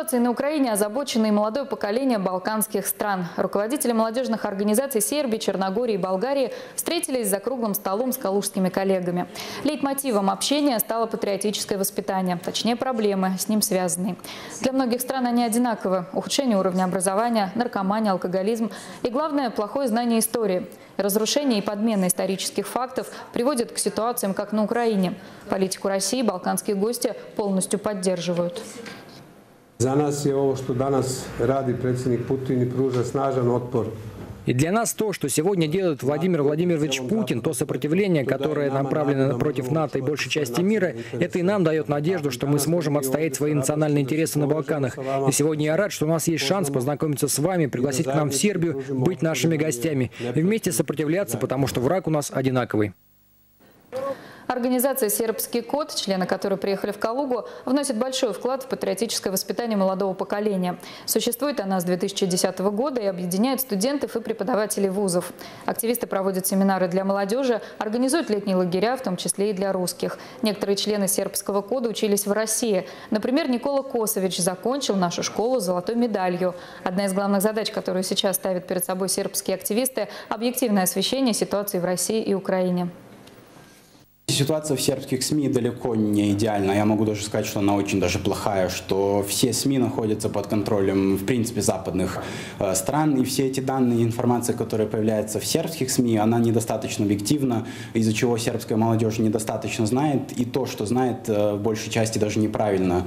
Ситуацией на Украине озабочено и молодое поколение балканских стран. Руководители молодежных организаций Сербии, Черногории и Болгарии встретились за круглым столом с калужскими коллегами. Лейтмотивом общения стало патриотическое воспитание, точнее проблемы с ним связанные. Для многих стран они одинаковы: ухудшение уровня образования, наркомания, алкоголизм и, главное, плохое знание истории. Разрушение и подмена исторических фактов приводят к ситуациям, как на Украине. Политику России балканские гости полностью поддерживают. За нас je ovo što danas radi predsjednik Putin i pruža snažan otpor. И для нас то, что сегодня делает Владимир Владимирович Путин, то сопротивление, которое направлено против НАТО и большей части мира, это и нам дает надежду, что мы сможем отстоять свои национальные интересы на Балканах. И сегодня я рад, что у нас есть шанс познакомиться с вами, пригласить к нам в Сербию, быть нашими гостями и вместе сопротивляться, потому что враг у нас одинаковый. Организация «Сербский код», члены которой приехали в Калугу, вносит большой вклад в патриотическое воспитание молодого поколения. Существует она с 2010 года и объединяет студентов и преподавателей вузов. Активисты проводят семинары для молодежи, организуют летние лагеря, в том числе и для русских. Некоторые члены «Сербского кода» учились в России. Например, Никола Косович закончил нашу школу с золотой медалью. Одна из главных задач, которую сейчас ставят перед собой сербские активисты – объективное освещение ситуации в России и Украине. Ситуация в сербских СМИ далеко не идеальна. Я могу даже сказать, что она очень даже плохая, что все СМИ находятся под контролем, в принципе, западных стран. И все эти данные и информация, которая появляется в сербских СМИ, она недостаточно объективна, из-за чего сербская молодежь недостаточно знает. И то, что знает, в большей части даже неправильно.